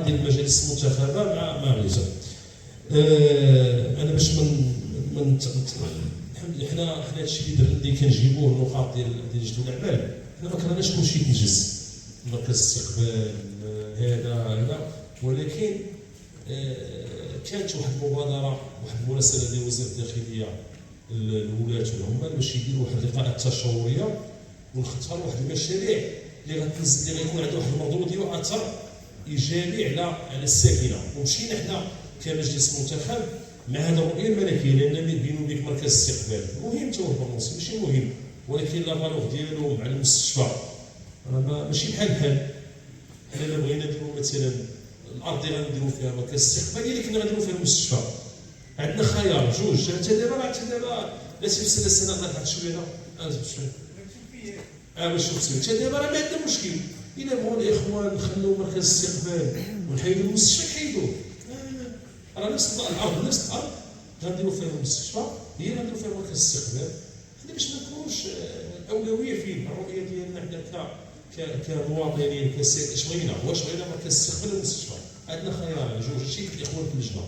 ديال المجالس المنتخبه مع الرجال. انا باش من حنا هادشي اللي كنجيبوه النقاط ديال جدول الاعمال، حنا ما كرهناش كلشي يتنجز، مركز الاستقبال هذا، ولكن كانت واحد المبادره، واحد المراسله ديال وزير الداخليه الولاة والعمال باش يديروا واحد اللقاءات تشاوريه ونختاروا واحد المشاريع اللي غيكون عندها واحد المردوديه واثر ايجابي على الساكنه. ومشينا حنا كمجلس منتخب مع هذه الرؤيه الملكيه، لان بينو وبين مركز الاستقبال مهم حتى هو البرنامج ماشي مهم، ولكن لا فالور ديالو مع المستشفى ماشي بحال حنا الا بغينا نديروا مثلا الارض اللي غنديروا فيها مركز الاستقبال اللي كنا غنديروا فيها المستشفى، عندنا خيار جوج. حتى دابا لا تفسر السنه طلعت شويه باش نفسر حتى دابا راه ما عندنا مشكل. الا بغوا الاخوان نخليو مركز الاستقبال ونحيدوا المستشفى كيحيدوه، راه نفس الارض غنديروا فيها المستشفى هي غنديروا فيها مركز الاستقبال. حنا باش ما نكونوش الاولويه في الرؤيه ديالنا حنا كمواطنين اش بغينا، واش بغينا مركز الاستقبال ولا المستشفى؟ عندنا خيار جوج. هادشي اللي الاخوان في اللجنه،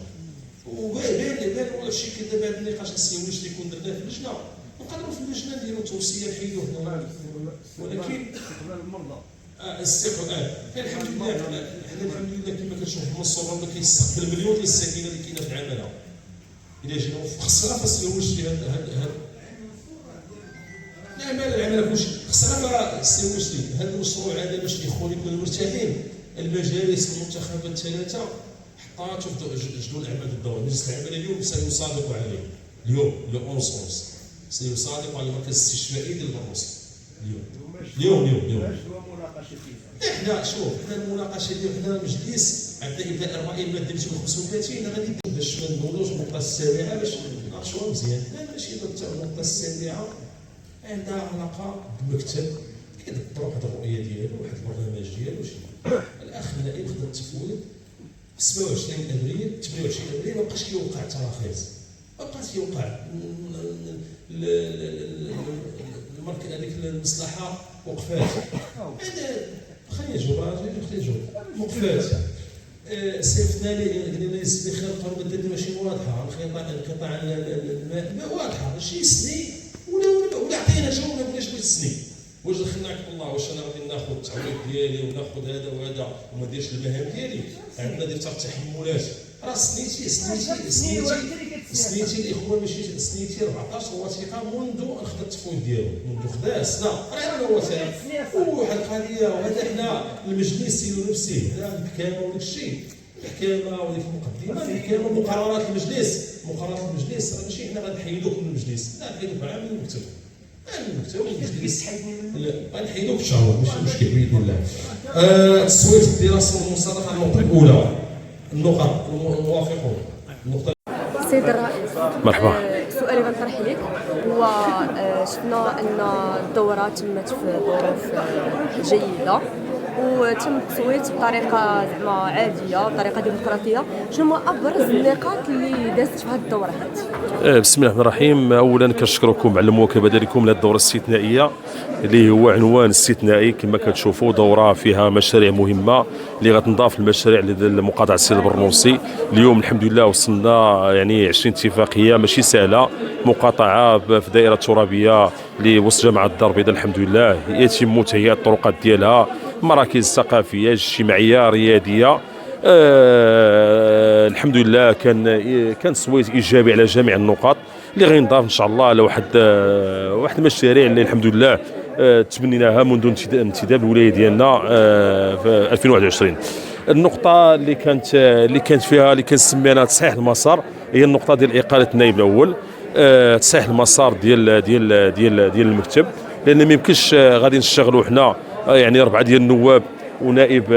وبان ولا الشيء كذا بعد النقاش السياسي اللي يكون درناه في اللجنه، نقدروا في اللجنه نديروا توصيه نحيدوه هنا، ولكن المرضى الاستقبال الحمد لله كما كتشوف منصور ما كيستقبل مليون ديال الساكنه اللي كاينه في العماله. الا جينا خصنا فاس لي هذا العماله كلشي خصنا سيوش لي هذا المشروع هذا باش الاخوان يكونوا مرتاحين. المجالس المنتخبه الثلاثه حطاتوا في جدول الاعمال الدوري. مجلس العمل اليوم سيصادق عليه، اليوم لو 11 سيصادق على المركز الاستشفائي ديال البرنوس اليوم. حنا شوف حنا المناقشه ديالنا مجلس عندنا ابداء الراي الماده 235 غادي باش ما نقولوش النقطه السابعه باش نناقشوها مزيان. لا ماشي النقطه السابعه عندها علاقه بالمكتب كيدبر واحد الرؤيه ديالو، واحد البرنامج ديالو. الاخ النائب خدا التفويض 27 ابريل 28 ابريل ما بقاش كيوقع تراخيص، ما بقاش كيوقع المركز هذيك المصلحه وقفات. هذا خلينا نجاوب وقفات. صيفطنا لي يسمي خير القانون الماده ماشي واضحه، انقطاع الماء واضحه ماشي سني ولا عطينا جواب ما بغيناش السني. واش دخلناك الله واش انا غادي ناخذ التعويض ديالي وناخذ هذا وهذا وما نديرش المهام ديالي؟ عندنا دير التحملات. راه سنيتي الاخوان ماشي سنيتي 14 وثيقه منذ ان خدا التفويض ديالو، منذ خدا سنه راه انا وثيقه وواحد القضيه. وهذا حنا المجلس ديالو نفسه هنا المحكمه وداك الشيء، المحكمه وديك المقدمه المحكمه مقررات المجلس راه ماشي حنا غنحيدوك من المجلس، لا نحيدوك عام من المكتب غنحيدوك في شهر ماشي مشكل باذن الله. تسويه الدراسه والمصادقه النقطه الاولى. النقط الموافقون. النقطه سيد الرئيس مرحبا. سؤالي غنطرح لك هو شفنا ان الدوره تمت في ظروف جيده وتم التصويت بطريقه زعما عاديه بطريقه ديمقراطيه. شنو هما ابرز النقاط اللي دازت في هذه الدوره هذه؟ بسم الله الرحمن الرحيم. اولا كنشكركم على المواكبه ديالكم لهذه الدوره الاستثنائيه اللي هو عنوان استثنائي. كما كتشوفوا دوره فيها مشاريع مهمه اللي غتنضاف للمشاريع لمقاطعه السيد البرنوسي. اليوم الحمد لله وصلنا يعني 20 اتفاقيه ماشي سهله، مقاطعه في دائره ترابيه لوسط جامعه الدار البيضاء الحمد لله يتم تهيئه الطرقات ديالها، مراكز ثقافيه اجتماعيه رياديه. الحمد لله كان تصويت ايجابي على جميع النقاط اللي غينضاف ان شاء الله على واحد المشاريع اللي الحمد لله تبنيناها منذ انتداب الولايه ديالنا في 2021. النقطه اللي كانت فيها اللي كنسميها تصحيح المسار هي النقطه ديال اقاله النائب الاول، تصحيح المسار ديال المكتب، لان ما يمكنش غادي نشتغلوا حنا يعني 4 ديال النواب ونائب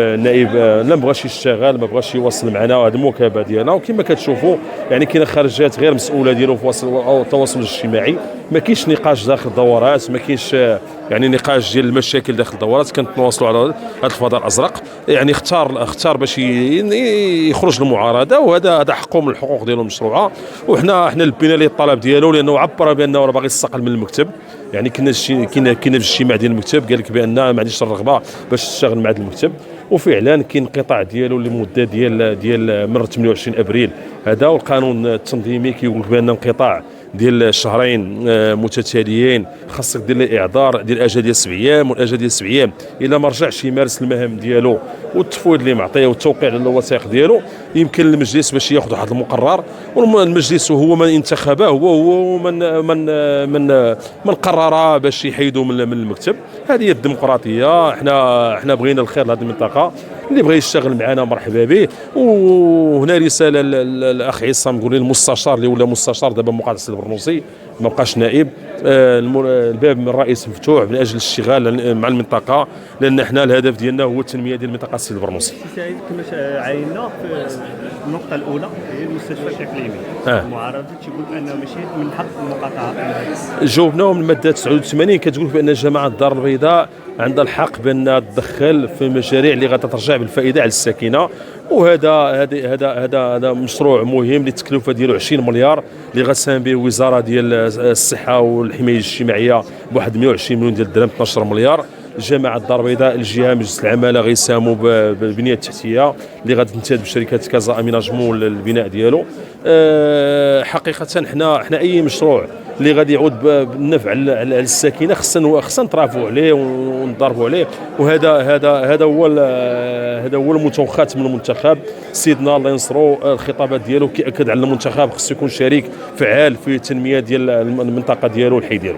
لا بغاش يشتغل ما بغاش يوصل معنا هذه المواكبه ديالنا. وكما كتشوفوا يعني كاين خرجات غير مسؤوله ديالو في التواصل الاجتماعي، ما كاينش نقاش داخل الدورات، ما كاينش يعني نقاش ديال المشاكل داخل الدورات. كنتواصلوا على هذا الفضاء الازرق، يعني اختار باش يخرج المعارضه، وهذا حقه من الحقوق ديالو المشروعه. وحنا لبينا ليه الطلب ديالو لانه عبر بانه راه باغي يستقل من المكتب. يعني كنا في الاجتماع ديال المكتب قال لك بان ما عنديش الرغبه باش تشتغل مع هذا المكتب. وفعلا كاين انقطاع ديالو لمده ديال من 28 ابريل هذا، والقانون التنظيمي كيقول بان انقطاع ديال شهرين متتاليين خاصك دير الاعذار ديال الاجل ديال 7 ايام، والاجل ديال 7 ايام الا ما رجعش يمارس المهام ديالو والتفويض اللي معطيه والتوقيع على الوثائق ديالو، يمكن للمجلس باش ياخذ واحد المقرر، والمجلس هو من انتخبه، هو من قرر باش يحيدوا من المكتب. هذه هي الديمقراطيه. احنا بغينا الخير لهذه المنطقه، اللي بغى يشتغل معنا مرحبا به. وهنا رساله للاخ عصام نقول المستشار اللي ولا مستشار دابا مقاطعه البرنوسي ما بقاش نائب، الباب من الرئيس مفتوح من اجل الاشتغال مع المنطقه، لان احنا الهدف ديالنا هو التنميه ديال المنطقه السيد البرنوسي. سعيد كما عينا في النقطه الاولى هي المستشفى الاقليمي، المعارضه تيقول بانه ماشي من حق المقاطعه. جاوبناهم الماده 89 كتقول بان جماعه الدار البيضاء عندها الحق بانها تدخل في مشاريع اللي غترجع بالفائده على الساكنه، وهذا مشروع مهم اللي التكلفه ديالو 20 مليار اللي غتساهم به الوزاره ديال الصحه والحمايه الاجتماعيه بواحد 120 مليون ديال الدرهم، 12 مليار. جماعه الدار البيضاء الجهه مجلس العماله غيساهموا بالبنيه التحتيه اللي غادي تنتج بشركه كازا اميناجمون للبناء ديالو. حقيقه حنا اي مشروع اللي غادي يعود بالنفع على الساكنه خصنا نترافعوا عليه ونضربوا عليه، وهذا هو المتوخات من المنتخب. سيدنا الله ينصرو الخطابات ديالو كيأكد على المنتخب خصو يكون شريك فعال في التنميه ديال المنطقه ديالو والحي ديالو.